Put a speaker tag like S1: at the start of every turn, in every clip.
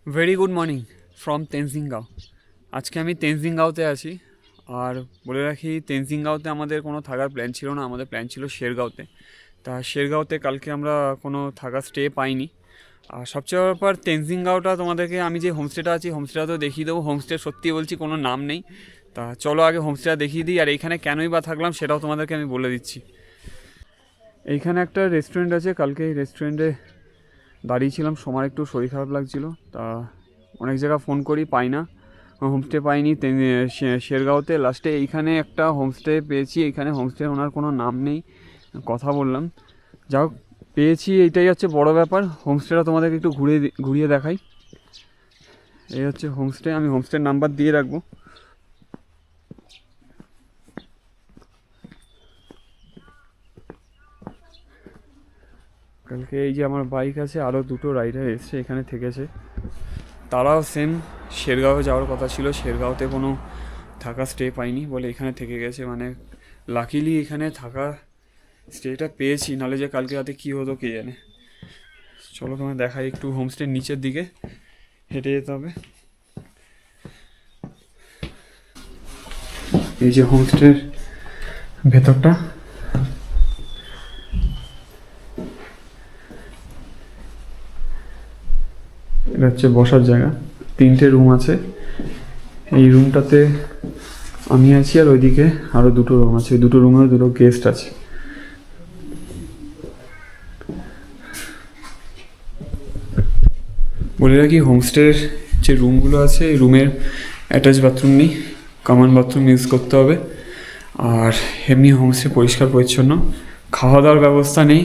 S1: Very good morning from Tenzinggaon. আজকে আমি তেনজিংগাঁওতে আছি। আর বলে রাখি, তেনজিংগাঁওতে আমাদের কোনো থাকার প্ল্যান ছিল না, আমাদের প্ল্যান ছিল শেরগাঁওতে। তা শেরগাঁওতে কালকে আমরা কোনো থাকার স্টে পাইনি। আর সবচেয়ে বড় ব্যাপার, তেনজিংগাঁওটা তোমাদেরকে আমি যে হোমস্টেটা আছি হোমস্টেটা তো দেখিয়ে দেবো। হোমস্টে সত্যি বলছি কোনো নাম নেই। তা চলো আগে হোমস্টেটা দেখিয়ে দিই, আর এইখানে কেনই বা থাকলাম সেটাও তোমাদেরকে আমি বলে দিচ্ছি। এইখানে একটা রেস্টুরেন্ট আছে, কালকে এই রেস্টুরেন্টে দাঁড়িয়েছিলাম, সময় একটু শরীর খারাপ লাগছিলো। তা অনেক জায়গা ফোন করি, পাই না, হোমস্টে পাইনি। শেরগাঁওতে লাস্টে এইখানে একটা হোমস্টে পেয়েছি। এইখানে হোমস্টে ওনার কোনো নাম নেই, কথা বললাম, যাও পেয়েছি, এইটাই হচ্ছে বড় ব্যাপার। হোমস্টেটা তোমাদেরকে একটু ঘুরিয়ে দেখাই। এই হচ্ছে হোমস্টে, আমি হোমস্টের নাম্বার দিয়ে রাখবো। কালকে এই যে আমার বাইক আছে, আরও দুটো রাইডার এসছে, এখানে থেকেছে। তারাও সেম শেরগাঁও যাওয়ার কথা ছিল, শেরগাঁওতে কোনো থাকা স্টে পাইনি বলে এখানে থেকে গেছে। মানে লাকিলি এখানে থাকা স্টেটা পেয়েছি, নাহলে যে কালকে রাতে কী হতো কে জানে। চলো তোমায় দেখাই একটু, হোমস্টের নিচের দিকে হেঁটে যেতে হবে। এই যে হোমস্টের ভেতরটা, এটা হচ্ছে বসার জায়গা। 3টে রুম আছে। এই রুমটাতে আমি আছি, আর ওইদিকে আরও দুটো রুম আছে। ওই দুটো রুমেও দুটো গেস্ট আছে। বলে রাখি, হোমস্টের যে রুমগুলো আছে, এই রুমের অ্যাটাচ বাথরুম নেই, কমন বাথরুম ইউজ করতে হবে। আর এমনি হোমস্টে পরিষ্কার পরিচ্ছন্ন। খাওয়া দাওয়ার ব্যবস্থা নেই,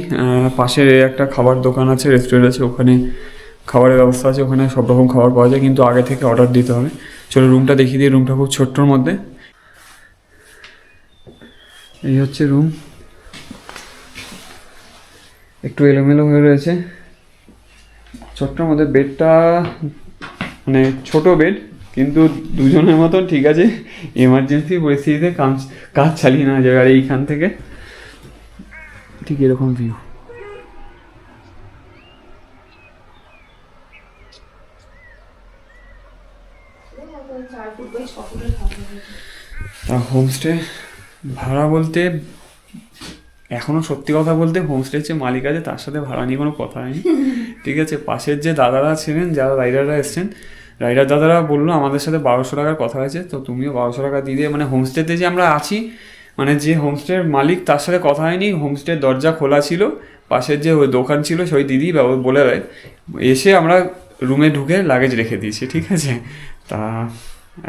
S1: পাশে একটা খাবার দোকান আছে, রেস্টুরেন্ট আছে, ওখানে খাবারের ব্যবস্থা আছে, ওখানে সব রকম খাবার পাওয়া যায়, কিন্তু আগে থেকে অর্ডার দিতে হবে। চলো রুমটা দেখিয়ে দিই। রুমটা খুব ছোট্টর মধ্যে। এই হচ্ছে রুম, একটু এলোমেলো হয়ে রয়েছে, ছোট্টর মধ্যে। বেডটা মানে ছোট বেড, কিন্তু দুজনের মতন ঠিক আছে। এমার্জেন্সি পরিস্থিতিতে কাজ চালিয়ে নেওয়া যাবে। আর এইখান থেকে ঠিক এরকম ভিউ। হোমস্টে ভাড়া বলতে, এখনও সত্যি কথা বলতে, হোমস্টের যে মালিক আছে তার সাথে ভাড়া নিয়ে কোনো কথা হয়নি, ঠিক আছে। পাশের যে দাদারা ছিলেন, যারা রাইডাররা এসছেন, রাইডার দাদারা বললো আমাদের সাথে 1200 টাকার কথা হয়েছে, তো তুমিও 1200 টাকা দিয়ে দিয়ে, মানে হোমস্টেতে যে আমরা আছি, মানে যে হোমস্টের মালিক তার সাথে কথা হয়নি। হোমস্টের দরজা খোলা ছিল, পাশের যে ওই দোকান ছিল সেই দিদি বলে দেয়, এসে আমরা রুমে ঢুকে লাগেজ রেখে দিয়েছি, ঠিক আছে। তা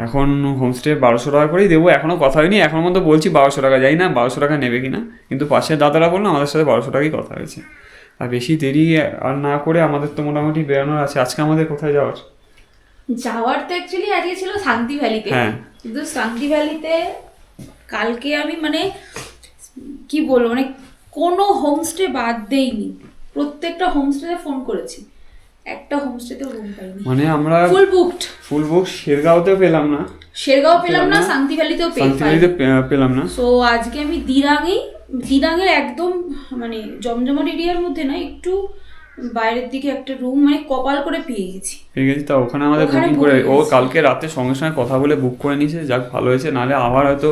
S1: এখন হোমস্টে 1200 টাকা করেই দেবো, এখনও কথা হয়নি। এখন মতো বলছি 1200 টাকা, যাই না 1200 টাকা নেবে কি না, কিন্তু পাশের দাদারা বললো আমাদের সাথে 1200 টাকাই কথা হয়েছে। আর বেশি দেরি আর না করে আমাদের তো মোটামুটি বেরোনোর আছে। আজকে আমাদের কোথায় যাওয়ার
S2: তো অ্যাকচুয়ালি আজকে ছিল শান্তি ভ্যালিতে।
S1: হ্যাঁ,
S2: কিন্তু শান্তি ভ্যালিতে কালকে আমি মানে কি বলবো, মানে কোনো হোমস্টে বাদ দেইনি, প্রত্যেকটা হোমস্টেতে ফোন করেছি, একটা হোমস্টেতেও রুম পাইনি।
S1: মানে আমরা ফুল বুক শেরগাঁওতেও পেলাম না,
S2: শান্তি ভ্যালিতেও
S1: পেলাম না।
S2: সো আজকে আমি দিরাঙের একদম মানে জমজমাট এরিয়ার মধ্যে না, একটু বাইরের দিকে একটা রুম মানে কপাল করে পেয়ে গেছি।
S1: তা ওখানে আমাদের বুকিং করে, ও কালকে রাতে সঙ্গে সঙ্গে কথা বলে বুক করে নিয়েছে, যাক ভালো হয়েছে, নাহলে আবার হয়তো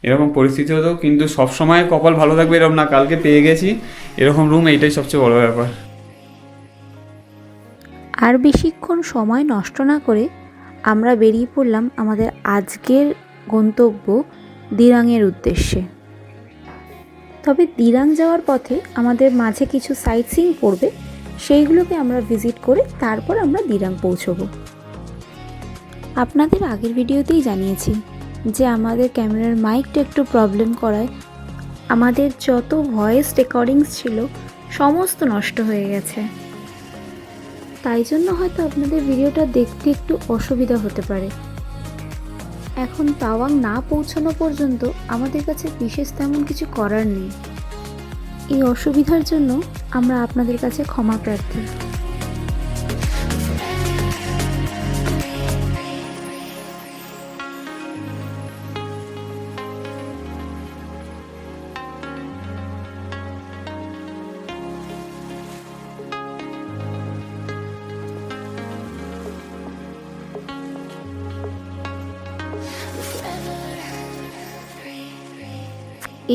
S1: এরকম পরিস্থিতি হতো। কিন্তু সবসময় কপাল ভালো থাকবে এরকম না, কালকে পেয়ে গেছি এরকম রুম, এইটাই সবচেয়ে বড় ব্যাপার।
S3: আর বেশিক্ষণ সময় নষ্ট না করে আমরা বেরিয়ে পড়লাম আমাদের আজকের গন্তব্য দিরাঙের উদ্দেশ্যে। তবে দিরাং যাওয়ার পথে আমাদের মাঝে কিছু সাইট সিইং পড়বে, সেইগুলোকে আমরা ভিজিট করে তারপর আমরা দিরাং পৌঁছবো। আপনাদের আগের ভিডিওতেই জানিয়েছি যে আমাদের ক্যামেরার মাইকটা একটু প্রবলেম করায় আমাদের যত ভয়েস রেকর্ডিংস ছিল সমস্ত নষ্ট হয়ে গেছে। তাই জন্য হয়তো আপনাদের ভিডিওটা দেখতে একটু অসুবিধা হতে পারে। এখন তাওয়াং না পৌঁছানো পর্যন্ত আমাদের কাছে বিশেষ তেমন কিছু করার নেই। এই অসুবিধার জন্য আমরা আপনাদের কাছে ক্ষমা প্রার্থী।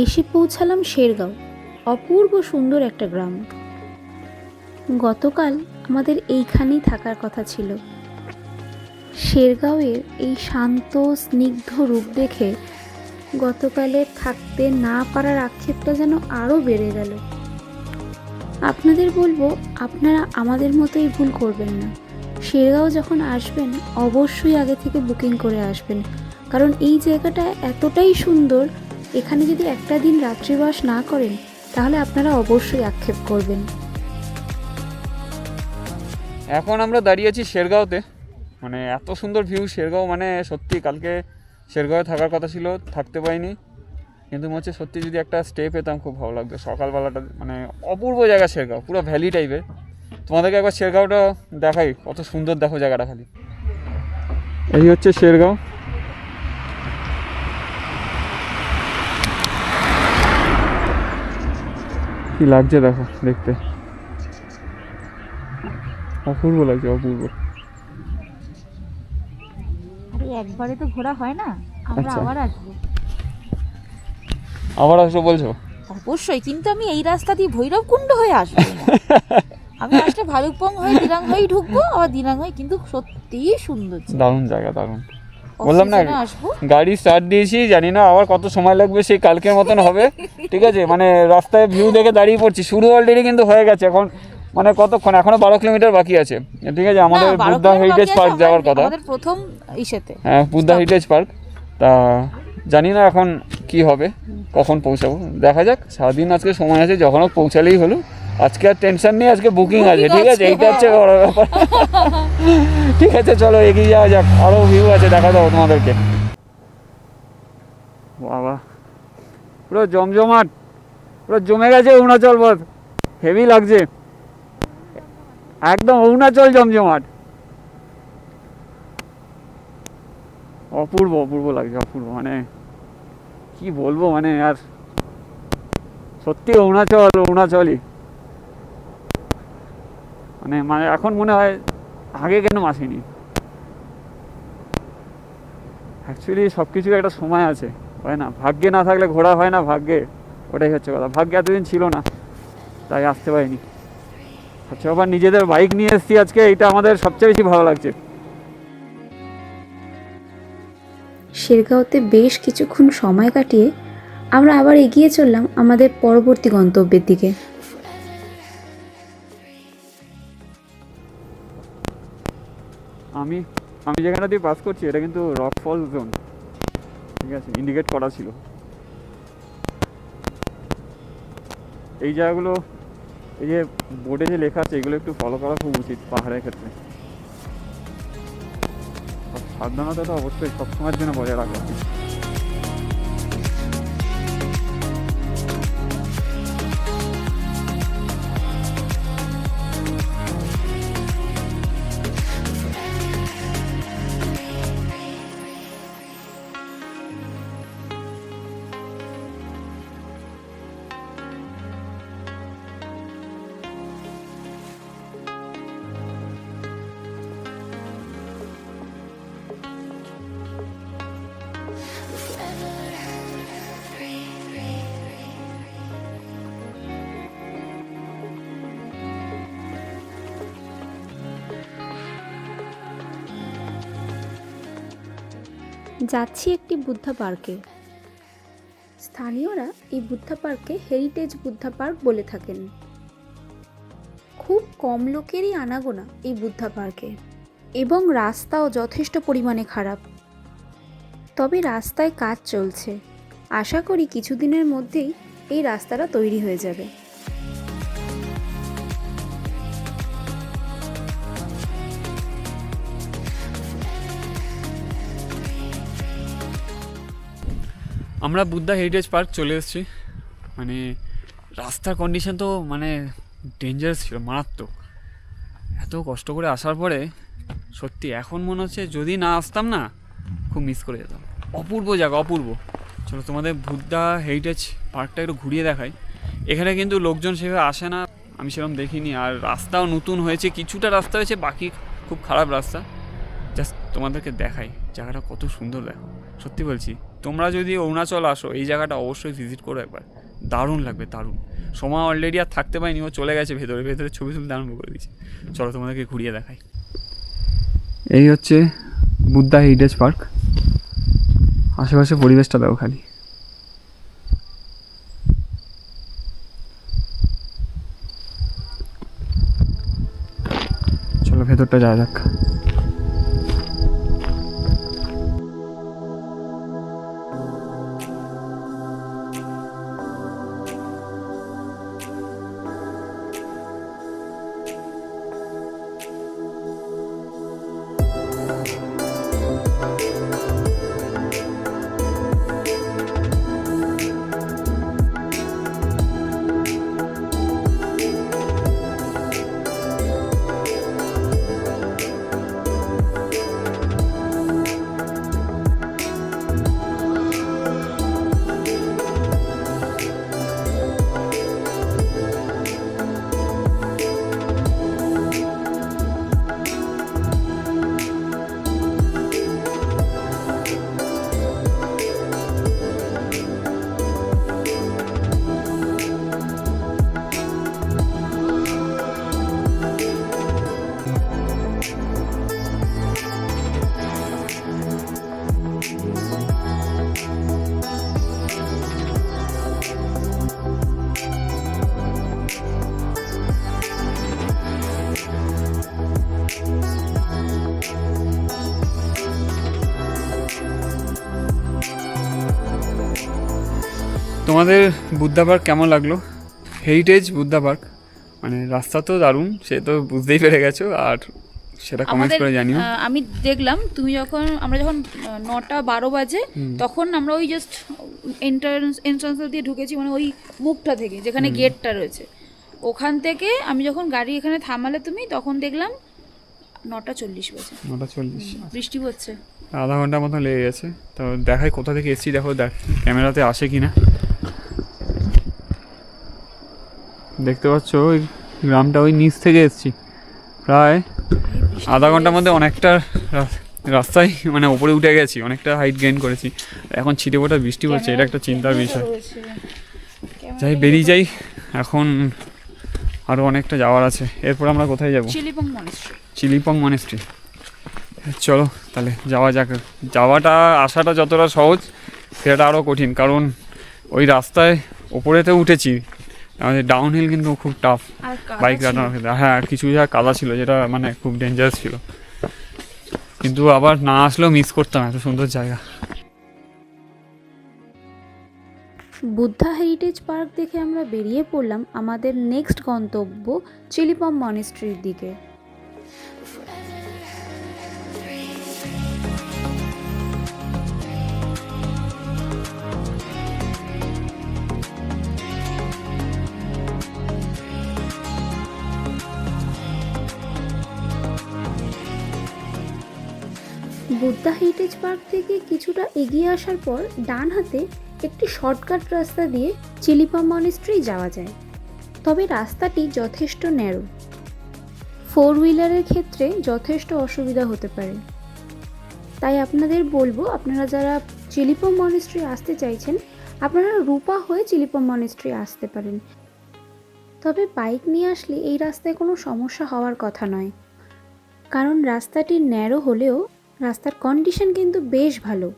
S3: এসে পৌঁছালাম শেরগাঁও, অপূর্ব সুন্দর একটা গ্রাম। গতকাল আমাদের এইখানেই থাকার কথা ছিল। শেরগাঁওয়ের এই শান্ত স্নিগ্ধ রূপ দেখে গতকালের থাকতে না পারার আক্ষেপটা যেন আরও বেড়ে গেল। আপনাদের বলবো, আপনারা আমাদের মতোই ভুল করবেন না। শেরগাঁও যখন আসবেন অবশ্যই আগে থেকে বুকিং করে আসবেন, কারণ এই জায়গাটা এতটাই সুন্দর, এখানে যদি একটা দিন রাত্রিবাস না করেন তাহলে আপনারা অবশ্যই আক্ষেপ করবেন।
S1: এখন আমরা দাঁড়িয়ে আছি শেরগাঁওতে, মানে এত সুন্দর ভিউ শেরগাঁও, মানে সত্যি কালকে শেরগাঁওয়ে থাকার কথা ছিল, থাকতে পাইনি, কিন্তু মনে হচ্ছে সত্যি যদি একটা স্টে পেতাম খুব ভালো লাগতো। সকালবেলাটা মানে অপূর্ব জায়গা শেরগাঁও, পুরো ভ্যালি টাইপের। তোমাদেরকে একবার শেরগাঁওটা দেখাই, কত সুন্দর দেখো জায়গাটা খালি। এই হচ্ছে শেরগাঁও। কি লাগছে দেখো দেখতে, অপূর্ব লাগছে, অপূর্ব।
S2: আরে একবারে তো ঘোরা হয় না, আমরা
S1: আচ্ছা।
S2: আবার আসবো।
S1: আবার আসবো বলছো?
S2: অবশ্যই, কিন্তু আমি এই রাস্তা দিয়ে ভৈরবকুণ্ড হয়ে আসবো না। আমি আসলে ভালুকপং হয়ে দিরাং হয়ে ঢুকবো, আবার দিরাং হয়ে, কিন্তু সত্যিই সুন্দর জায়গা।
S1: দারুণ জায়গা, দারুণ। বললাম না,
S2: অক্সিজেনে আসবো।
S1: গাড়ি স্টার্ট দিয়েছি, জানি না আবার কত সময় লাগবে, সেই কালকের মতন হবে। ঠিক আছে, মানে রাস্তায় ভিউ দেখে দাঁড়িয়ে পড়ছি, শুরু অলরেডি কিন্তু হয়ে গেছে। এখন মানে কতক্ষণ, এখনো 12 কিলোমিটার বাকি আছে। ঠিক আছে, আমাদের
S2: না, 12
S1: বুদ্ধা
S2: কিলোমিটার
S1: হেরিটেজ
S2: বাকি আছে,
S1: পার্ক যাওয়ার কথা।
S2: আমাদের প্রথম ইসেতে।
S1: হ্যাঁ, বুদ্ধা হেরিটেজ পার্ক। তা জানি না এখন কি হবে, কখন পৌঁছাবো, দেখা যাক। সারাদিন আজকে সময় আছে, যখন হোক পৌঁছালেই হলো। আজকে আর টেনশন নেই, আজকে বুকিং আছে। ঠিক আছে, এইটা হচ্ছে বড় ব্যাপার। ঠিক আছে, চলো এগিয়ে যাওয়া যাক, আরও ভিউ আছে, দেখা দাও তোমাদেরকে। বাবা, পুরো জমজমাট, পুরো জমে গেছে অরুণাচল পথ, হেভি লাগছে একদম, অরুণাচল জমজমাট। অপূর্ব অপূর্ব লাগছে, অপূর্ব, মানে কি বলবো, মানে আর সত্যি অরুণাচল, অরুণাচলই। মানে মানে এখন মনে হয় আগে কেন আসেনি। অ্যাকচুয়ালি সব কিছুর একটা সময় আছে, হয় না? ভাগ্যে না থাকলে ঘোরা হয় না, ভাগ্যে, ওটাই হচ্ছে কথা। ভাগ্যে এতদিন ছিল না, তাই আসতে পারিনি। আচ্ছা, আবার নিজেদের বাইক নিয়ে এসেছি আজকে, এটা আমাদের সবচেয়ে বেশি ভালো লাগছে।
S3: শেরগাঁওতে বেশ কিছুক্ষণ সময় কাটিয়ে আমরা আবার এগিয়ে চললাম আমাদের পরবর্তী গন্তব্যের দিকে।
S1: আমি আমি যেখানে দিয়ে পাস করছি, এটা কিন্তু রক ফল জোন। ঠিক আছে, ইন্ডিকেট করা ছিল। এই জায়গাগুলো, এই যে বোর্ডে যে লেখা আছে, এগুলো একটু ফলো করা খুব উচিত পাহাড়ের ক্ষেত্রে। সাবধানতাটা অবশ্যই সবসময়ের জন্য বজায় রাখা উচিত।
S3: যাচ্ছি একটি বুদ্ধা পার্কে। স্থানীয়রা এই বুদ্ধা পার্ককে হেরিটেজ বুদ্ধা পার্ক বলে থাকেন। খুব কম লোকেরই আনাগোনা এই বুদ্ধা পার্কে, এবং রাস্তাও যথেষ্ট পরিমাণে খারাপ। তবে রাস্তায় কাজ চলছে, আশা করি কিছুদিনের মধ্যেই এই রাস্তাটা তৈরি হয়ে যাবে।
S1: আমরা বুদ্ধা হেরিটেজ পার্ক চলে এসেছি। মানে রাস্তার কন্ডিশন তো মানে ডেঞ্জারাস ছিল, মারাত্মক। এত কষ্ট করে আসার পরে সত্যি এখন মনে হচ্ছে যদি না আসতাম না, খুব মিস করে যেতাম। অপূর্ব জায়গা, অপূর্ব। চলো তোমাদের বুদ্ধা হেরিটেজ পার্কটা একটু ঘুরিয়ে দেখাই। এখানে কিন্তু লোকজন সেভাবে আসে না, আমি সেরকম দেখিনি। আর রাস্তাও নতুন হয়েছে, কিছুটা রাস্তা হয়েছে, বাকি খুব খারাপ রাস্তা। জাস্ট তোমাদেরকে দেখাই জায়গাটা কত সুন্দর, দেখো, সত্যি বলছি তোমরা যদি অরুণাচল আসো এই জায়গাটা অবশ্যই ভিজিট করো একবার, দারুণ লাগবে দারুণ। সময় অলরেডি আর থাকতে পারিনি, ও চলে গেছে ভেতরে ভেতরে ছবি তুলতে আরম্ভ করে দিয়েছে। চলো তোমাদেরকে ঘুরিয়ে দেখাই। এই হচ্ছে বুদ্ধা হেরিটেজ পার্ক, আশেপাশে পরিবেশটা দেখো খালি। চলো ভেতরটা যাওয়া যাক। তোমাদের বুদ্ধা পার্ক কেমন লাগলো? হেরিটেজ বুদ্ধা পার্ক, মানে রাস্তা তো দারুণ, সে তো বুঝতেই পেরে গেছো, আর সেটা কমেন্ট করে জানিও।
S2: আমি দেখলাম আমরা যখন 9:12 বাজে তখন আমরা ওই জাস্ট এন্ট্রান্স দিয়ে ঢুকেছি, মানে ওই মুখটা থেকে যেখানে গেটটা রয়েছে ওখান থেকে আমি যখন গাড়ি এখানে থামালে তুমি, তখন দেখলাম 9:40 বাজে।
S1: 9:40
S2: বৃষ্টি পড়ছে,
S1: আধা ঘন্টার মতো লেগে গেছে। তো দেখাই কোথা থেকে এসছি, দেখো ক্যামেরাতে আসে কি না। দেখতে পাচ্ছ ওই গ্রামটা, ওই নিচ থেকে এসছি, প্রায় আধা ঘন্টার মধ্যে অনেকটা রাস্তায় মানে ওপরে উঠে গেছি, অনেকটা হাইট গেইন করেছি। এখন ছিটে ফোটা বৃষ্টি পড়ছে, এটা একটা চিন্তার বিষয়। যাই বেরিয়ে যাই, এখন আরও অনেকটা যাওয়ার আছে। এরপর আমরা কোথায় যাব? চিলিপং মনেস্ট্রি। চলো তাহলে যাওয়া যাক। যাওয়াটা আসাটা যতটা সহজ সেটা আরও কঠিন, কারণ ওই রাস্তায় ওপরেতে উঠেছি, আমাদের ডাউন হিল কিন্তু খুব টাফ বাইক রান্নার ক্ষেত্রে। হ্যাঁ, কিছু জায়গা কাদা ছিল যেটা মানে খুব ডেঞ্জারাস ছিল, কিন্তু আবার না আসলেও মিস করতাম এত সুন্দর জায়গা।
S3: বুদ্ধা হেরিটেজ পার্ক দেখে আমরা বেরিয়ে পড়লাম আমাদের নেক্সট গন্তব্য চিলিপম মনেস্ট্রির দিকে। বুদ্ধা হেরিটেজ পার্ক থেকে কিছুটা এগিয়ে আসার পর ডান হাতে একটি শর্টকাট রাস্তা দিয়ে চিলিপম মনেস্ট্রি যাওয়া যায়, তবে রাস্তাটি যথেষ্ট ন্যারো, 4 হুইলারের ক্ষেত্রে যথেষ্ট অসুবিধা হতে পারে। তাই আপনাদের বলবো, আপনারা যারা চিলিপম মনেস্ট্রি আসতে চাইছেন আপনারা রূপা হয়ে চিলিপম মনেস্ট্রি আসতে পারেন, তবে বাইক নিয়ে আসলে এই রাস্তায় কোনো সমস্যা হওয়ার কথা নয়, কারণ রাস্তাটি ন্যারো হলেও রাস্তার কন্ডিশন কিন্তু বেশ ভালো।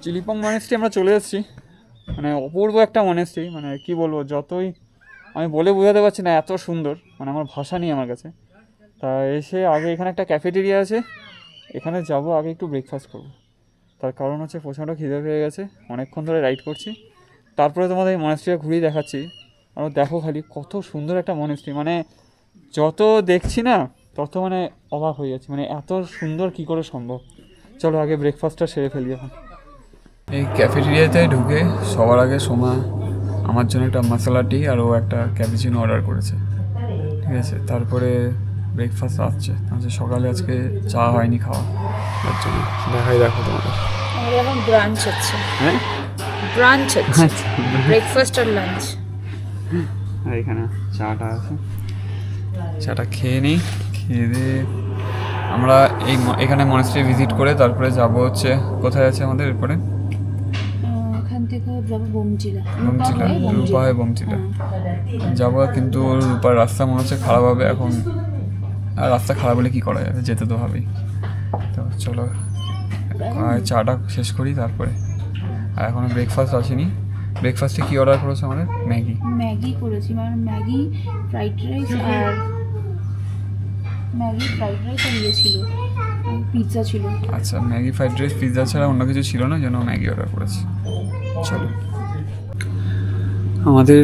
S1: চিলিপং মনেস্ট্রি আমরা চলে এসেছি, মানে অপূর্ব একটা মনেস্ট্রি, মানে কি বলবো, যতই আমি বলে বোঝাতে পারছি না, এত সুন্দর, মানে আমার ভাষা নেই আমার কাছে। তা এসে আগে এখানে একটা ক্যাফেটেরিয়া আছে, এখানে যাব, আগে একটু ব্রেকফাস্ট করবো। তার কারণ হচ্ছে প্রচণ্ড খিদে পেয়ে গেছে, অনেকক্ষণ ধরে রাইড করছি। তারপরে তোমাদের এই মনেস্ট্রিটা ঘুরিয়ে দেখাচ্ছি। আর দেখো খালি কত সুন্দর একটা মনেস্ট্রি, মানে যত দেখছি না তত মানে অবাক হয়ে যাচ্ছে, মানে এত সুন্দর কি করে সম্ভব। চলো আগে ব্রেকফাস্টটা সেরে ফেলি এখন। এই ক্যাফেটেরিয়াতে ঢুকে সবার আগে সোমা আমার জন্য একটা মশলা টি আর ও একটা ক্যাপুচিনো অর্ডার করেছে, ঠিক আছে। তারপরে ব্রেকফাস্ট আসছে, সকালে আজকে চা হয়নি খাওয়া, তার জন্য দেখাই, দেখো তোমাদের।
S2: আমাদের এখন ব্রাঞ্চ হচ্ছে,
S1: হ্যাঁ
S2: ব্রাঞ্চ হচ্ছে,
S1: আচ্ছা,
S2: ব্রেকফাস্ট আর লাঞ্চ।
S1: আর এখানে চাটা আছে, চাটা খেয়ে নিই। খেয়ে দিয়ে আমরা এখানে মনেস্ট্রি ভিজিট করে তারপরে যাব হচ্ছে, কোথায় আছে আমাদের এরপরে?
S2: এখান থেকে যাবো বোমচিলা,
S1: বোমচিলা, রূপা হয় বোমচিলা যাবো। কিন্তু রূপার রাস্তা মনে হচ্ছে খারাপ হবে এখন, আর রাস্তা খারাপ হলে কী করা যাবে, যেতে তো হবেই। তো চলো চাটা শেষ করি তারপরে। আর এখনও ব্রেকফাস্ট আসেনি। ব্রেকফাস্টে কী অর্ডার করেছো আমাদের? ম্যাগি।
S2: ম্যাগি করেছি, মানে ম্যাগি ফ্রাইড রাইস আর ইয়ে ছিল, পিৎজা ছিল।
S1: আচ্ছা, ম্যাগি ফ্রাইড রাইস পিৎজা ছাড়া অন্য কিছু ছিল না, যেন ম্যাগি অর্ডার করেছি। চলো, আমাদের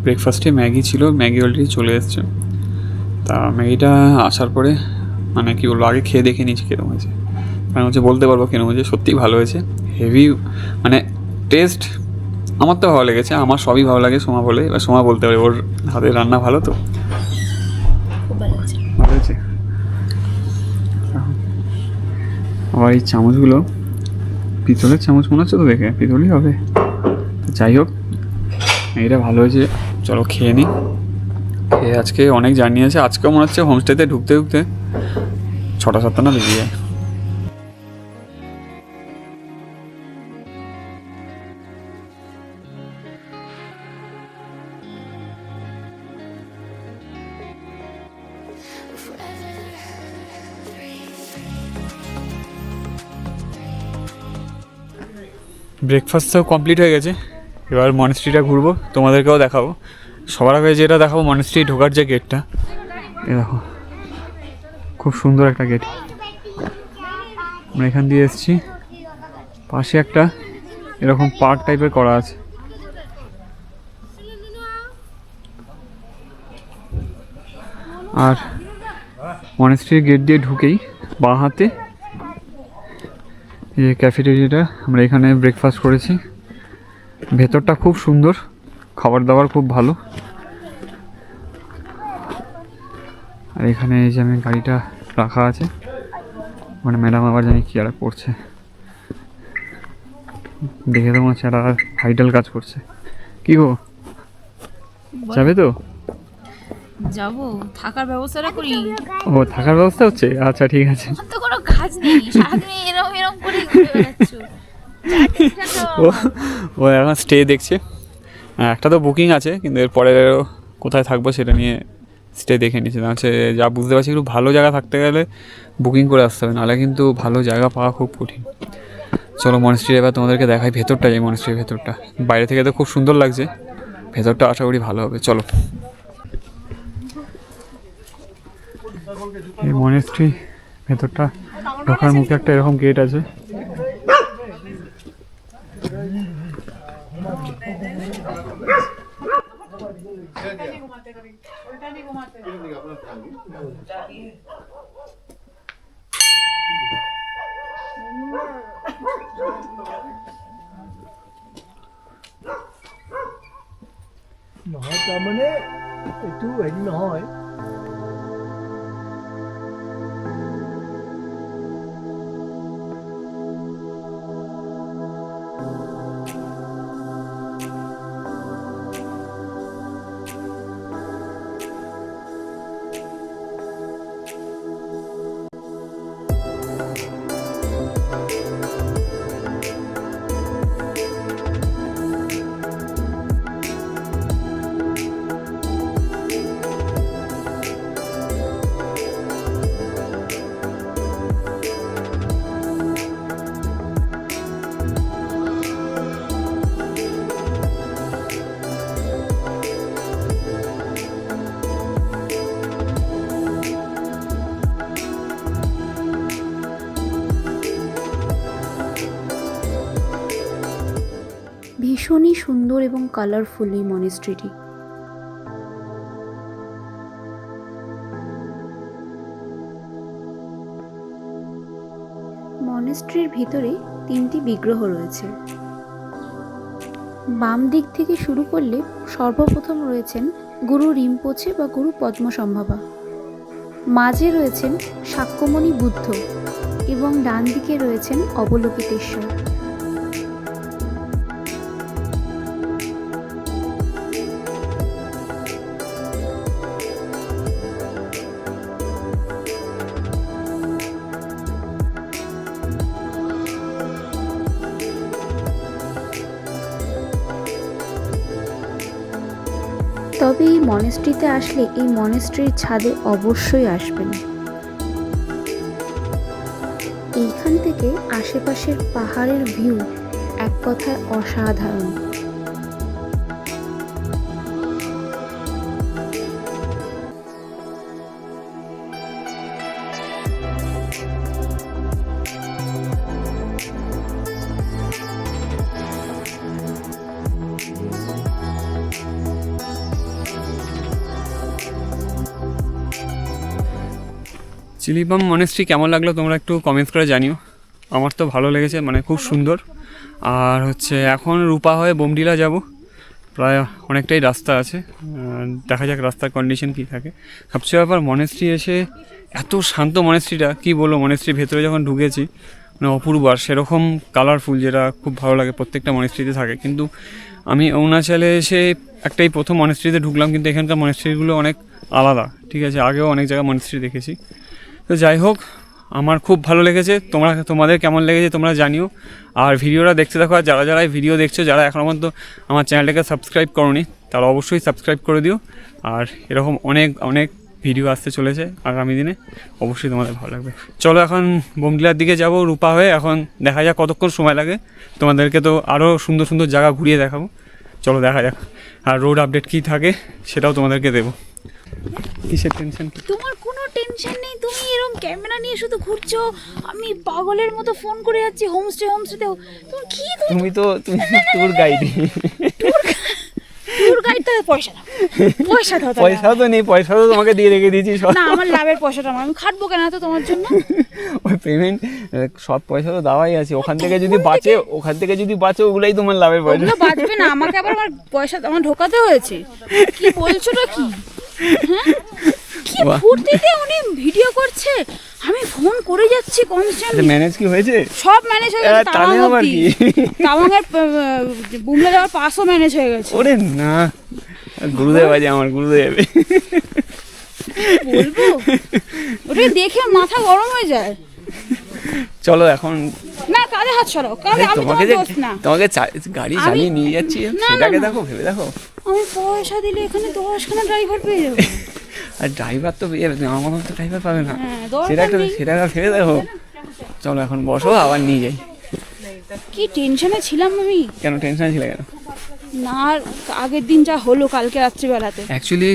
S1: ব্রেকফাস্টে ম্যাগি ছিল, ম্যাগি অলরেডি চলে এসছে। তা ম্যাগিটা আসার পরে মানে কী বলবো, আগে খেয়ে দেখে নিয়েছি কীরকম হয়েছে, কারণ হচ্ছে বলতে পারবো কিরকম হয়েছে। সত্যিই ভালো হয়েছে, হেভি মানে টেস্ট। আমার তো ভালো লেগেছে, আমার সবই ভালো লাগে সোমা বলে, এবার সোমা বলতে পারে, ওর হাতের রান্না ভালো তো,
S2: খুব ভালো হয়েছে।
S1: ভালো হয়েছে। আবার এই চামচগুলো পিতলের চামচ মনে হচ্ছে তো দেখে, পিতলই হবে। যাই হোক, এইটা ভালো হয়েছে। চলো খেয়ে নিই। খেয়ে আজকে অনেক জার্নি আছে, আজকেও মনে হচ্ছে হোমস্টেতে ঢুকতে ঢুকতে 6টা-7টা না বেরিয়ে যায়। ব্রেকফাস্টও কমপ্লিট হয়ে গেছে, এবার মনেস্ট্রিটা ঘুরবো, তোমাদেরকেও দেখাবো। সবার আগে যেটা দেখাবো মনেস্ট্রি ঢোকার যে গেটটা, এ দেখো খুব সুন্দর একটা গেট। আমরা এখান দিয়ে এসেছি, পাশে একটা এরকম পার্ক টাইপের করা আছে। আর মনেস্ট্রির গেট দিয়ে ঢুকেই বাঁ হাতে এই যে ক্যাফেটেরিয়াটা, আমরা এখানে ব্রেকফাস্ট করেছি। ভেতরটা খুব সুন্দর, খাবার দাবার খুব ভালো। আর এখানে এই যে আমি গাড়িটা রাখা আছে, মানে ম্যাডাম আবার জানি কি আর করছে, দেখে তো মনে হচ্ছে একটা ভাইটাল কাজ করছে। কি গো, যাবে তো?
S2: যাবো, থাকার ব্যবস্থাটা করি।
S1: ও, থাকার ব্যবস্থা হচ্ছে, আচ্ছা ঠিক আছে।
S2: তো কোনো কাজ নেই, সারাদিন এরম করে ঘুরে বেড়াচ্ছো।
S1: ও ও এখন স্টে দেখছে। একটা তো বুকিং আছে, কিন্তু এরপরে কোথায় থাকবো সেটা নিয়ে স্টে দেখে নিচ্ছে। হচ্ছে যা বুঝতে পারছি, একটু ভালো জায়গা থাকতে গেলে বুকিং করে আসতে হবে, নাহলে কিন্তু ভালো জায়গা পাওয়া খুব কঠিন। চলো মনেস্ট্রি এবার তোমাদেরকে দেখাই ভেতরটা, যাই মনেস্ট্রির ভেতরটা। বাইরে থেকে তো খুব সুন্দর লাগছে, ভেতরটা আশা করি ভালো হবে। চলো, এই মনেস্ট্রি ভেতরটা ঢোকার মুখে একটা এরকম গেট আছে।
S4: নহয় তাৰমানে এইটো হেৰি নহয়।
S3: ভীষণই সুন্দর এবং কালারফুল এই মনেস্ট্রিটি। মনেস্ট্রির ভিতরে 3টি বিগ্রহ রয়েছে। বাম দিক থেকে শুরু করলে সর্বপ্রথম রয়েছেন গুরু রিম্পোচে বা গুরু পদ্মসম্ভবা, মাঝে রয়েছেন শাক্যমণি বুদ্ধ এবং ডান দিকে রয়েছেন অবলোকিতেশ্বর। তবে এই মনেস্ট্রিতে আসলে এই মনেস্ট্রির ছাদে অবশ্যই আসবেন। এইখান থেকে আশেপাশের পাহাড়ের ভিউ এক কথায় অসাধারণ।
S1: চিলিপাম মনেস্ট্রি কেমন লাগলো তোমরা একটু কমেন্টস করে জানিও। আমার তো ভালো লেগেছে, মানে খুব সুন্দর। আর হচ্ছে এখন রূপা হয়ে বোমডিলা যাব, প্রায় অনেকটাই রাস্তা আছে, দেখা যাক রাস্তার কন্ডিশন কী থাকে। সবচেয়ে ব্যাপার মনেস্ট্রি এসে এত শান্ত মনেস্ট্রিটা, কী বলবো, মনেস্ট্রির ভেতরে যখন ঢুকেছি মানে অপূর্ব, আর সেরকম কালারফুল যেটা খুব ভালো লাগে প্রত্যেকটা মনেস্ট্রিতে থাকে। কিন্তু আমি অরুণাচলে এসে একটাই প্রথম মনেস্ট্রিতে ঢুকলাম, কিন্তু এখানকার মনেস্ট্রিগুলো অনেক আলাদা, ঠিক আছে। আগেও অনেক জায়গায় মনেস্ট্রি দেখেছি। তো যাই হোক, আমার খুব ভালো লেগেছে। তোমাদের কেমন লেগেছে তোমরা জানিও। আর ভিডিওটা দেখতে থাকো, আর যারা যারা এই ভিডিও দেখছো, যারা এখনও পর্যন্ত আমার চ্যানেলটাকে সাবস্ক্রাইব করোনি, তারা অবশ্যই সাবস্ক্রাইব করে দিও। আর এরকম অনেক অনেক ভিডিও আসতে চলেছে আগামী দিনে, অবশ্যই তোমাদের ভালো লাগবে। চলো এখন বোমডিলার দিকে যাব রূপা হয়ে। এখন দেখা যাক কতক্ষণ সময় লাগে, তোমাদেরকে তো আরও সুন্দর সুন্দর জায়গা ঘুরিয়ে দেখাবো। চলো দেখা যাক, আর রোড আপডেট কী থাকে সেটাও তোমাদেরকে দেবো। কিসের টেনশন?
S2: তোমার কোনো টেনশন নেই, তুমি এরকম ক্যামেরা নিয়ে শুধু ঘুরছো, আমি পাগলের মতো ফোন করে যাচ্ছি হোমস্টেতেও। তুমি কি
S1: তুমি ট্যুর গাইড।
S2: ট্যুর গাইড তো পয়সা দাও,
S1: পয়সা তো নেই, পয়সা তো তোমাকে দিয়ে রেখে দিয়েছি সব।
S2: না, আমার লাভের পয়সাটা আমি খাটবো কেন তো তোমার জন্য?
S1: ওই পেমেন্ট সব পয়সা তো দেওয়াই আছে, ওখান থেকে যদি বাঁচে ওগুলাই তোমার লাভের পয়সা।
S2: ওগুলো বাঁচবে না, আমাকে আবার আমার পয়সা আমার ঢোকাতে হয়েছে। কি বলছোটা কি? হ্যাঁ, কি ফুর্তিতে উনি ভিডিও করছে, আমি ফোন করে যাচ্ছি কনস্ট্যান্ট।
S1: ম্যানেজ কি হয়েছে?
S2: সব ম্যানেজ হয়ে গেছে।
S1: তাহলে আবার কি,
S2: তাওয়াঙের বুমলা যাওয়ার পাসও ম্যানেজ হয়ে গেছে।
S1: ওরে না, গুরুদেব আছে আমার, গুরুদেব
S2: বলবো, ওটা দেখে মাথা গরম হয়ে যায়।
S1: চলো এখন,
S2: না কাঁধে হাত সরাও, কাঁধে, আমি তোমার দোষ না।
S1: তোমাকে গাড়ি চালিয়ে নিয়ে যাচ্ছি, সেটাকে দেখো, ভেবে দেখো।
S2: আমি পয়সা দিলে এখানে 10খানা ড্রাইভার পেয়ে যাবো।
S1: আর ড্রাইভার তো পেয়ে যাবে, আমার মতো তো ড্রাইভার পাবে না।
S2: সেটা
S1: ভেবে দেখো। চলো এখন বসো, আবার নিয়ে যাই।
S2: কি টেনশনে ছিলাম আমি।
S1: কেন টেনশন ছিল কেন?
S2: না, আগের দিন যা হলো কালকে রাত্রিবেলাতে।
S1: অ্যাকচুয়ালি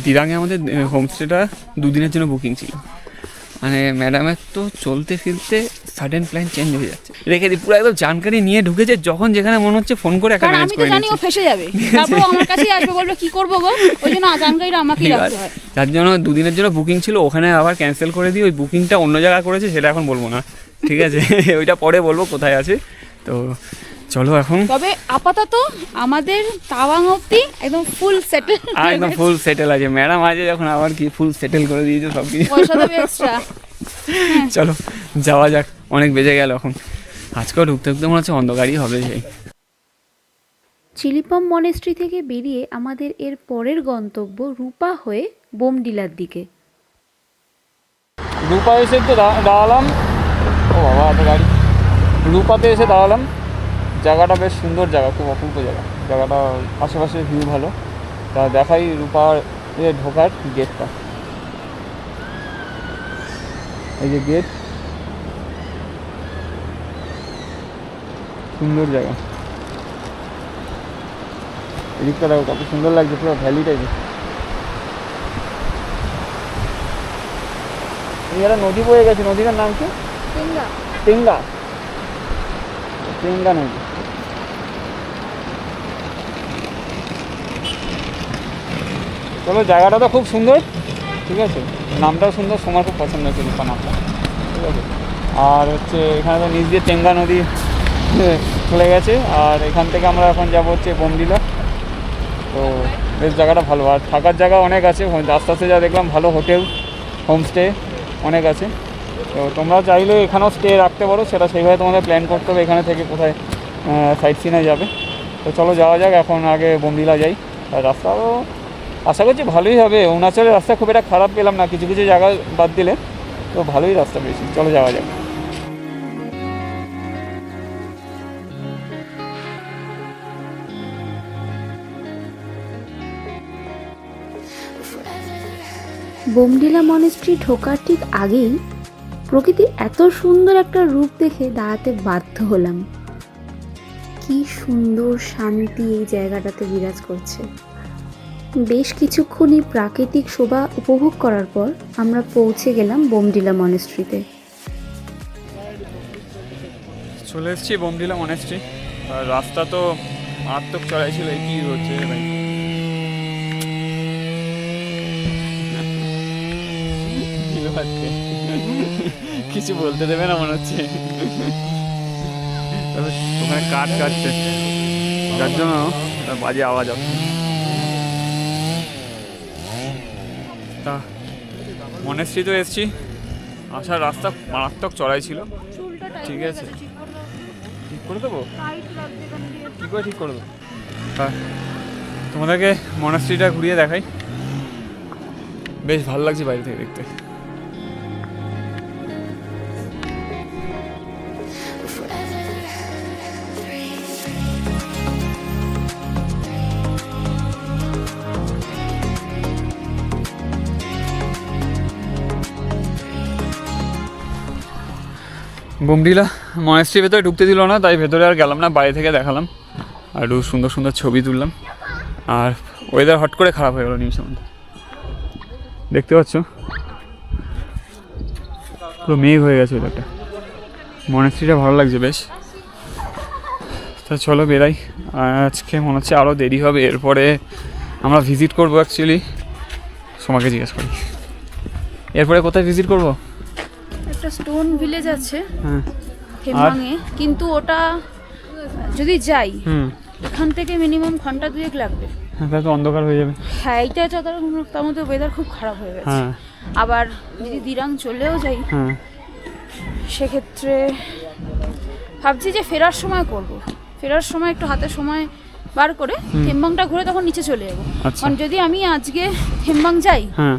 S1: দিরাঙে আমাদের হোমস্টেটা 2 দিনের জন্য বুকিং ছিল। মানে ম্যাডামের তো চলতে ফিরতে সাডেন প্ল্যান চেঞ্জ হয়ে যাচ্ছে, রেখে দিই পুরো একদম জানকারি নিয়ে ঢুকেছে, যখন যেখানে মনে হচ্ছে ফোন করে একটা ম্যানেজ করে নিচ্ছি।
S2: আমি তো জানি ও ফেসে যাবে, তারপর আমার কাছেই আসবে, বলবে কি করবো গো, ওই জন্য জানকারিটা আমাকেই রাখতে হয়।
S1: যার জন্য 2 দিনের জন্য বুকিং ছিল, ওখানে আবার ক্যান্সেল করে দিই। ওই বুকিংটা অন্য জায়গায় করেছে, সেটা এখন বলবো না, ঠিক আছে? ওইটা পরে বলবো কোথায় আছে। তো চলো এখন, তবে
S2: আপাতত আমাদের তাওয়াং অবধি একদম ফুল সেটেল,
S1: একদম ফুল সেটেল আছে। ম্যাডাম আছে যখন, আবার কি ফুল সেটেল করে দিয়েছো সব কিছু,
S2: পয়সা দেবে এক্সট্রা।
S1: চলো যাওয়া যাক, অনেক বেজে গেল এখন। আজকেও ঢুকতে ঢুকতে মনে হচ্ছে অন্ধকারই হবে। সেই
S3: চিলিপাম মনেস্ট্রি থেকে বেরিয়ে আমাদের এর পরের গন্তব্য রূপা হয়ে বোমডিলার দিকে।
S1: রূপা এসে তো দাঁড়ালাম, ও বাবা এত গাড়ি। রূপাতে এসে দাঁড়ালাম, জায়গাটা বেশ সুন্দর জায়গা, খুব অপূর্ব জায়গাটা আশেপাশে ভিউ ভালো। তা দেখাই রূপার ঢোকার গেটটা, এই যে গেট, সুন্দর জায়গা। এদিকটা দেখো কত সুন্দর লাগছে, পুরো ভ্যালি টাইপের। একটা নদী বয়ে গেছে, নদীটার নাম কি? টেঙ্গা নদী। চলো, জায়গাটা তো খুব সুন্দর, ঠিক আছে, নামটাও সুন্দর, আমার খুব পছন্দ হয়েছে রূপা নামটা, ঠিক আছে। আর হচ্ছে এখানে তো নিচ দিয়ে টেঙ্গা নদী চলে গেছে। আর এখান থেকে আমরা এখন যাবো হচ্ছে বোমডিলা। তো বেশ জায়গাটা ভালো, আর থাকার জায়গা অনেক আছে, আস্তে আস্তে যা দেখলাম ভালো হোটেল হোমস্টে অনেক আছে। তো তোমরা চাইলে এখানেও স্টে রাখতে পারো, সেটা সেইভাবে তোমাদের প্ল্যান করতে হবে এখানে থেকে কোথায় সাইট সিনে যাবে। তো চলো যাওয়া যাক, এখন আগে বোমডিলা যাই। আর রাস্তাও আশা করছি ভালোই হবে, অরুণাচলের রাস্তা খুব একটা খারাপ পেলাম না, কিছু কিছু জায়গা বাদ দিলে তো ভালোই রাস্তা পেয়েছি। চলো যাওয়া যাক।
S3: বোমডিলা মনেস্ট্রি ঢোকার ঠিক আগেই প্রকৃতির এত সুন্দর একটা রূপ দেখে দাঁড়াতে বাধ্য হলাম। কি সুন্দর শান্তি এই জায়গাটাতে বিরাজ করছে। বেশ কিছুক্ষণই প্রাকৃতিক শোভা উপভোগ করার পর আমরা পৌঁছে গেলাম বোমডিলা মনেস্ট্রিতে।
S1: চলে এসেছি বোমডিলা মনেস্ট্রি। আর রাস্তা তো মারাত্মক চড়াই ছিল। এই কী হচ্ছে ভাই, কিছু বলতে দেবে না মনে হচ্ছে, ওখানে কাঠ কাটছে যার জন্য বাজে আওয়াজ আসছে। তা মনেস্ট্রি তো এসছি, আসার রাস্তা মারাত্মক চড়াই ছিল। ঠিক আছে, ঠিক করে দেবো, কী করে ঠিক করে দেবো। তোমাদেরকে মনেস্ট্রিটা ঘুরিয়ে দেখাই, বেশ ভালো লাগছে বাইরে থেকে দেখতে। বোমডিলা মনেস্ট্রির ভেতরে ঢুকতে দিল না, তাই ভেতরে আর গেলাম না, বাইরে থেকে দেখালাম আর একটু সুন্দর সুন্দর ছবি তুললাম। আর ওয়েদার হট করে খারাপ হয়ে গেলো নিমিষের মধ্যে, দেখতে পাচ্ছ পুরো মেঘ হয়ে গেছে ওয়েদারটা। মনেস্ট্রিটা ভালো লাগছে বেশ। তা চলো বেরাই, আজকে মনে হচ্ছে আরও দেরি হবে। এরপরে আমরা ভিজিট করবো, অ্যাকচুয়ালি সোমাকে জিজ্ঞেস করি এরপরে কোথায় ভিজিট করবো।
S2: একটা স্টোন ভিলেজ আছে
S1: হ্যাঁ,
S2: হেমাঙে, কিন্তু ওটা যদি যাই
S1: হুম,
S2: এখান থেকে মিনিমাম ঘন্টা 2 লাগবে।
S1: হ্যাঁ, তাহলে তো অন্ধকার হয়ে যাবে।
S2: হ্যাঁ, এইটা তার মধ্যে ওয়েদার খুব খারাপ হয়ে গেছে।
S1: হ্যাঁ
S2: আবার যদি দিরাং চলেও যাই
S1: হ্যাঁ,
S2: সেক্ষেত্রে ভাবছি যে ফেরার সময় করব। ফেরার সময় একটু হাতে সময় বার করে থেমবাংটা ঘুরে তখন নিচে চলে যাবো।
S1: আচ্ছা।
S2: কারণ যদি আমি আজকে থেমবাং যাই
S1: হ্যাঁ,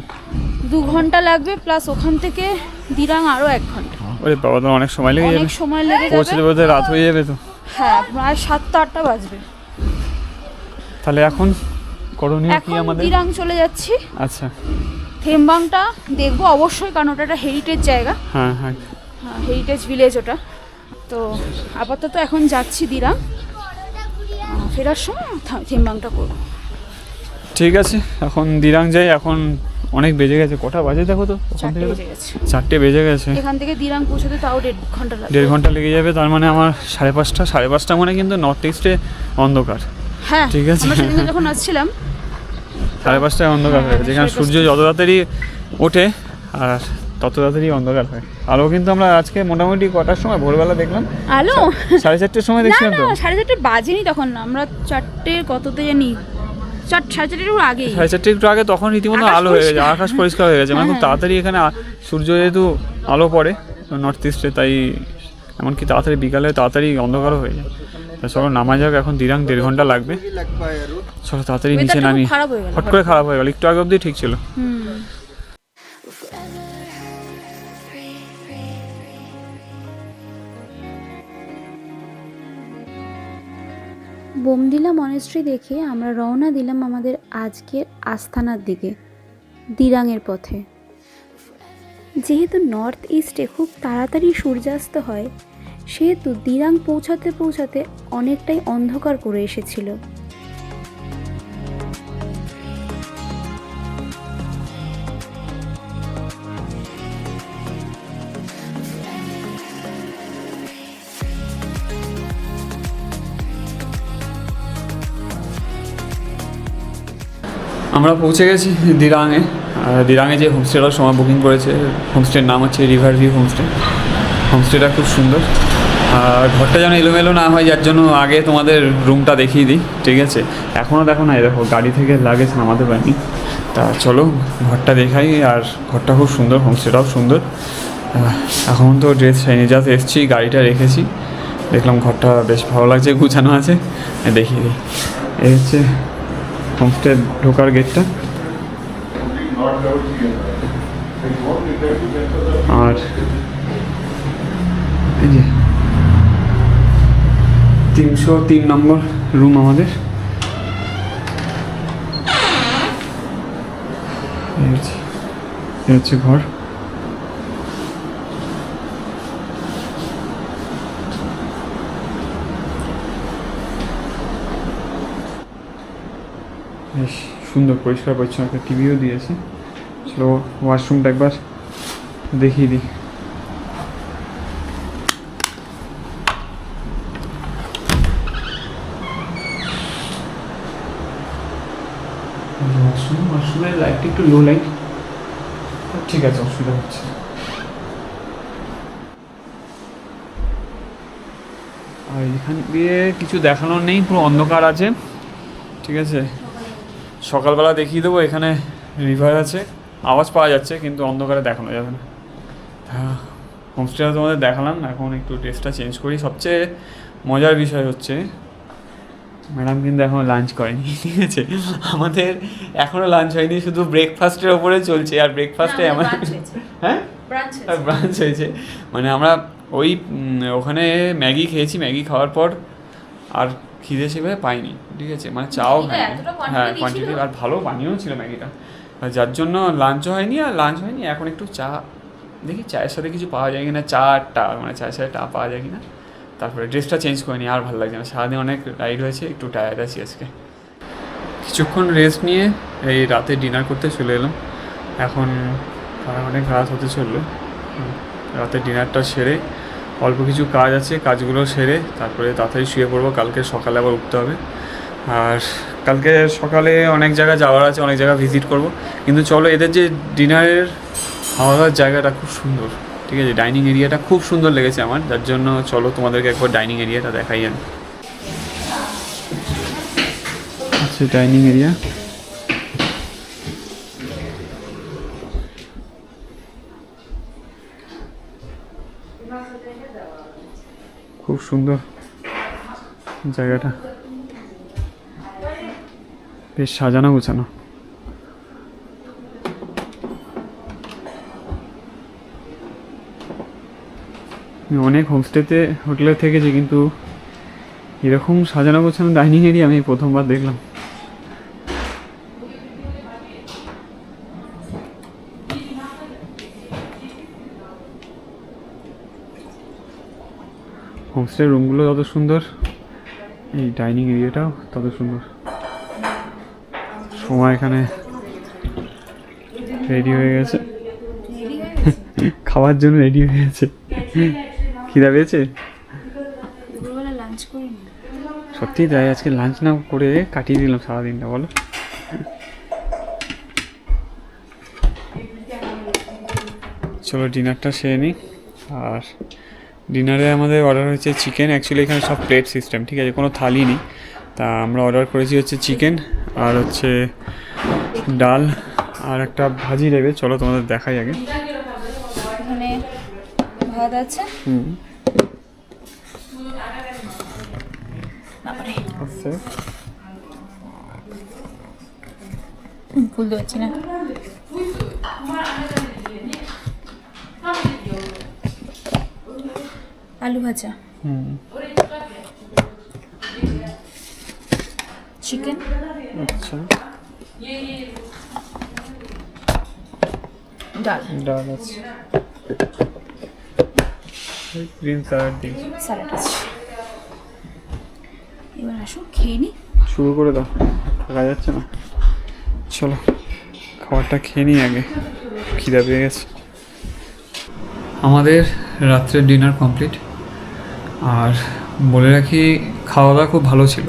S2: 2 ঘন্টা লাগবে, প্লাস ওখান থেকে দিরাং আরও 1 ঘন্টা।
S1: ওরে বাবা, তো অনেক সময় লেগে যাবে,
S2: অনেক সময় লেগে
S1: পৌঁছতে
S2: যাবে।
S1: পৌঁছতে রাত হয়ে যাবে তো।
S2: হ্যাঁ, প্রায় 7টা-8টা বাজবে।
S1: তাহলে এখন করণীয় কি
S2: এখন
S1: আমাদের?
S2: দিরাং চলে যাচ্ছি।
S1: আচ্ছা,
S2: থেমবাংটা দেখবো অবশ্যই, কারণ ওটা একটা হেরিটেজ জায়গা,
S1: হ্যাঁ হ্যাঁ,
S2: হেরিটেজ ভিলেজ ওটা। তো আপাতত এখন যাচ্ছি দিরাং, ফেরার সময় থেমবাংটা করবো।
S1: ঠিক আছে, এখন দিরাং যাই। এখন অনেক বেজে গেছে, কটা বাজে দেখো তো, ওখান
S2: 4টে
S1: থেকে
S2: বেজে গেছে।
S1: 4টে বেজে গেছে।
S2: এখান থেকে দিরাং পৌঁছতে তাও 1.5 ঘন্টা লাগবে।
S1: 1.5 ঘন্টা লেগে যাবে। তার মানে আমার 5:30 মানে কিন্তু নর্থ ইস্টে অন্ধকার।
S2: হ্যাঁ,
S1: ঠিক আছে।
S2: আমরা সেদিন যখন আসছিলাম
S1: 5:30টায় অন্ধকার হয়ে গেছে। যেখানে
S2: 5:30
S1: সূর্য যত তাড়াতাড়ি ওঠে আর তত তাড়াতাড়ি অন্ধকার হয়। আলো কিন্তু আমরা আজকে মোটামুটি কটার সময় ভোরবেলা দেখলাম,
S2: আলো
S1: 4:30টার সময়
S2: না
S1: দেখছিলাম
S2: না
S1: তো।
S2: 4:30 বাজেনি তখন, আমরা 4টে কততে জানি, 4:30 আগেই।
S1: 4:30 একটু আগে তখন রীতিমতো
S2: আকাশ
S1: আলো হয়ে গেছে,
S2: পরিষ্কার।
S1: আকাশ পরিষ্কার হয়ে গেছে। মানে খুব
S2: হ্যাঁ।
S1: তাড়াতাড়ি এখানে সূর্য যেহেতু আলো পড়ে নর্থ ইস্টে, তাই এমনকি তাড়াতাড়ি বিকালে তাড়াতাড়ি অন্ধকারও হয়ে যায়। তা চলো নামা যাক, এখন দিরাং 1.5 ঘন্টা লাগবে। চলো তাড়াতাড়ি নিচে
S2: Weather টা
S1: নামি।
S2: খুব খারাপ হয়ে গেল।
S1: হট করে খারাপ হয়ে গেল, একটু আগে অবধি ঠিক ছিল।
S3: বোমডিলা মনেস্ট্রি দেখে আমরা রওনা দিলাম আমাদের আজকের আস্থানার দিকে, দিরাংয়ের পথে। যেহেতু নর্থ ইস্টে খুব তাড়াতাড়ি সূর্যাস্ত হয়, সেহেতু দিরাং পৌঁছাতে পৌঁছাতে অনেকটাই অন্ধকার করে এসেছিল।
S1: আমরা পৌঁছে গেছি দিরাঙে। দিরাঙে যে হোমস্টেটার সময় বুকিং করেছে, হোমস্টের নাম হচ্ছে রিভার ভিউ হোমস্টে। হোমস্টেটা খুব সুন্দর। ঘরটা যেন এলোমেলো না হয়, যার জন্য আগে তোমাদের রুমটা দেখিয়ে দিই, ঠিক আছে? এখনও দেখো না, দেখো গাড়ি থেকে লাগেজ নামাতে পারিনি। তা চলো ঘরটা দেখাই। আর ঘরটা খুব সুন্দর, হোমস্টেটাও সুন্দর। এখন তো ড্রেস শাইনি জাস্ট এসেছি, গাড়িটা রেখেছি, দেখলাম ঘরটা বেশ ভালো লাগছে, গুছানো আছে, দেখিয়ে দিই। এই হচ্ছে হোমস্টে ঢোকার গেটটা। আর এই যে 303 নম্বর রুম আমাদের। এই হচ্ছে ঘর। বেশ সুন্দর পরিষ্কার পরিচ্ছন্ন, একটা টিভিও দিয়েছে। চলো ওয়াশরুমটা একবার দেখিয়ে দিই। ওয়াশরুমের লাইটটা একটু লো লাইট, ঠিক আছে, অসুবিধা হচ্ছে। আর এখান দিয়ে কিছু দেখানোর নেই, পুরো অন্ধকার আছে, ঠিক আছে? সকালবেলা দেখিয়ে দেবো। এখানে রিভার আছে, আওয়াজ পাওয়া যাচ্ছে, কিন্তু অন্ধকারে দেখানো যাবে না। হ্যাঁ, হোমস্টেটা তোমাদের দেখালাম। এখন একটু ড্রেসটা চেঞ্জ করি। সবচেয়ে মজার বিষয় হচ্ছে ম্যাডাম কিন্তু এখনও লাঞ্চ করেনি, ঠিক আছে? আমাদের এখনও লাঞ্চ হয়নি, শুধু ব্রেকফাস্টের ওপরে চলছে। আর ব্রেকফাস্টে আমার হ্যাঁ ব্রাঞ্চ হয়েছে, মানে আমরা ওই ওখানে ম্যাগি খেয়েছি, ম্যাগি খাওয়ার পর আর খিদে সেভাবে পাইনি, ঠিক আছে? মানে চাও খাইনি, হ্যাঁ কোয়ান্টিটি, আর ভালো বানিয়েও ছিল ম্যাগিটা, যার জন্য লাঞ্চও হয়নি। আর লাঞ্চ হয়নি, এখন একটু চা দেখি চায়ের সাথে কিছু পাওয়া যায় কিনা, চাটা মানে চায়ের সাথে টা পাওয়া যায় কিনা। তারপরে ড্রেসটা চেঞ্জ করে নিই, আর ভালো লাগছে না, সারাদিন অনেক রাইড হয়েছে, একটু টায়ার্ড আছি আজকে। কিছুক্ষণ রেস্ট নিয়ে এই রাতে ডিনার করতে চলে এলাম। এখন অনেক রাত হতে চললো, রাতে ডিনারটা সেরে অল্প কিছু কাজ আছে, কাজগুলো সেরে তারপরে তাড়াতাড়ি শুয়ে পড়বো। কালকে সকালে আবার উঠতে হবে। আর কালকে সকালে অনেক জায়গায় যাওয়ার আছে, অনেক জায়গা ভিজিট করব। কিন্তু চলো, এদের যে ডিনারের খাওয়া দাওয়ার জায়গাটা খুব সুন্দর, ঠিক আছে? ডাইনিং এরিয়াটা খুব সুন্দর লেগেছে আমার, যার জন্য চলো তোমাদেরকে একবার ডাইনিং এরিয়াটা দেখাই। আমি আচ্ছা, ডাইনিং এরিয়া খুব সুন্দর জায়গাটা, বেশ সাজানো গোছানো। আমি অনেক হোমস্টেতে হোটেলে থেকেছি, কিন্তু এরকম সাজানো গোছানো ডাইনিং এরিয়া আমি প্রথমবার দেখলাম। হোমস্টের রুমগুলো যত সুন্দর, এই ডাইনিং এরিয়াটাও তত সুন্দর। সময় এখানে রেডি হয়ে গেছে, খাওয়ার জন্য রেডি হয়ে গেছে। খিদা পেয়েছে? সত্যি তাই, আজকে লাঞ্চ না করে কাটিয়ে দিলাম সারাদিনটা, বলো? চলো ডিনারটা সেরে নিই। আর ডিনারে আমাদের অর্ডার হয়েছে চিকেন। অ্যাকচুয়ালি এখানে সব প্লেট সিস্টেম, ঠিক আছে? কোনো থালি নেই। তা আমরা অর্ডার করেছি হচ্ছে চিকেন, আর হচ্ছে ডাল, আর একটা ভাজি নেবে। চলো তোমাদের দেখাই আগে।
S2: এখানে ভাত আছে,
S1: আচ্ছা,
S2: খুলতে পারছি না। আলু ভাজা, চিকেন,
S1: আচ্ছা,
S2: ডাল,
S1: ডাল আছে, গ্রিন স্যালাড দিয়েছি,
S2: স্যালাড আছে। এবার আসো খেয়ে নি।
S1: শুরু করে দাও, থাকা যাচ্ছে না। চলো খাবারটা খেয়ে নিই আগে, খিদা পেয়ে গেছে। আমাদের রাত্রের ডিনার কমপ্লিট। আর বলে রাখি, খাওয়া দাওয়া খুব ভালো ছিল,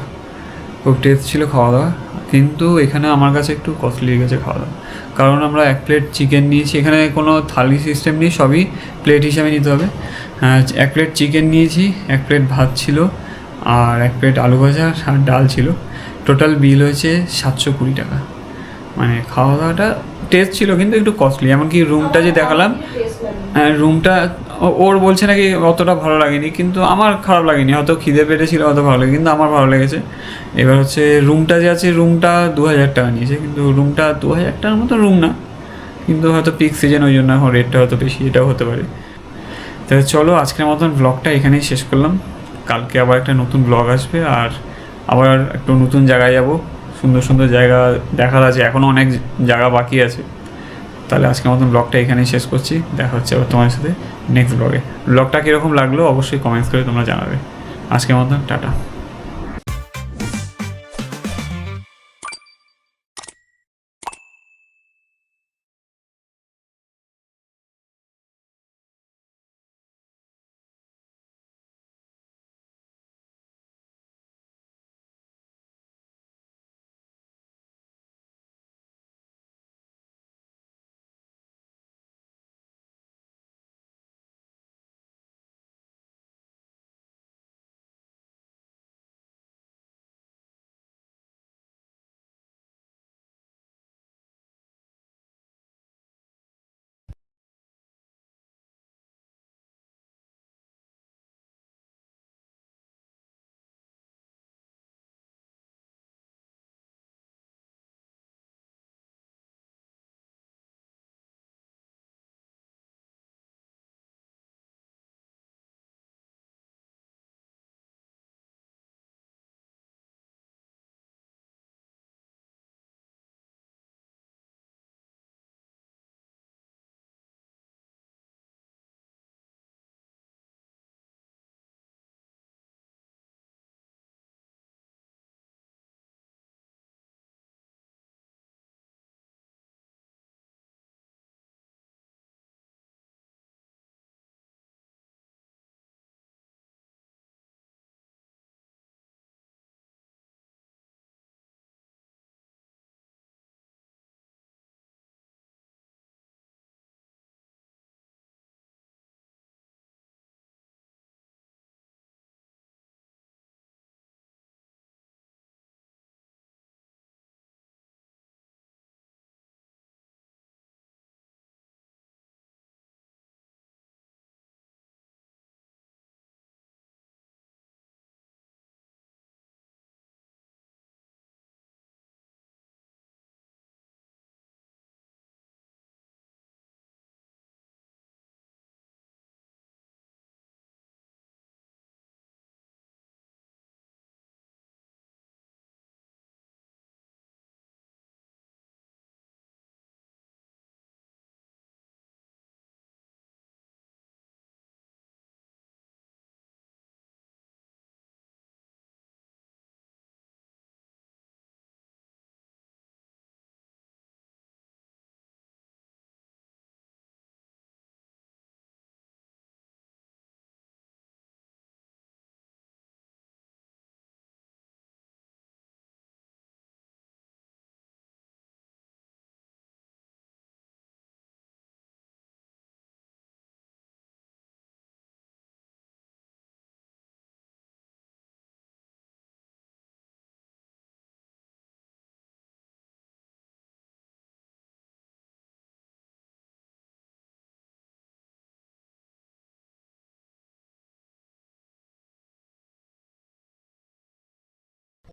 S1: খুব টেস্ট ছিল খাওয়া দাওয়া। কিন্তু এখানে আমার কাছে একটু কস্টলি লেগেছে খাওয়া দাওয়া, কারণ আমরা 1 প্লেট চিকেন নিয়েছি। এখানে কোনো থালি সিস্টেম নেই, সবই প্লেট হিসাবে নিতে হবে। হ্যাঁ, 1 প্লেট চিকেন নিয়েছি, 1 প্লেট ভাত ছিল, আর 1 প্লেট আলু ভাজা আর ডাল ছিল। টোটাল বিল হয়েছে 720 টাকা। মানে খাওয়া দাওয়াটা টেস্ট ছিল কিন্তু একটু কস্টলি। এমনকি রুমটা যে দেখালাম, রুমটা ওর বলছে নাকি অতটা ভালো লাগেনি, কিন্তু আমার খারাপ লাগেনি। হয়তো খিদে পেটেছিল, অত ভালো লাগে, কিন্তু আমার ভালো লেগেছে। এবার হচ্ছে রুমটা যে আছে, রুমটা 2000 টাকা নিয়েছে, কিন্তু রুমটা 2000 টাকার মতো রুম না, কিন্তু হয়তো পিক সিজন, ওই জন্য এখন রেটটা হয়তো বেশি, এটাও হতে পারে। তাহলে চলো আজকের মতন ব্লগটা এখানেই শেষ করলাম। কালকে আবার একটা নতুন ব্লগ আসবে, আর আবার একটু নতুন জায়গায় যাব। সুন্দর সুন্দর জায়গা দেখার আছে, এখনও অনেক জায়গা বাকি আছে। তাহলে আজকের মতন ব্লগটা এখানেই শেষ করছি। দেখা হচ্ছে আবার তোমার সাথে নেক্সট ব্লগে। ব্লগটা কীরকম লাগলো অবশ্যই কমেন্টস করে তোমরা জানাবে। আজকের মতন টাটা।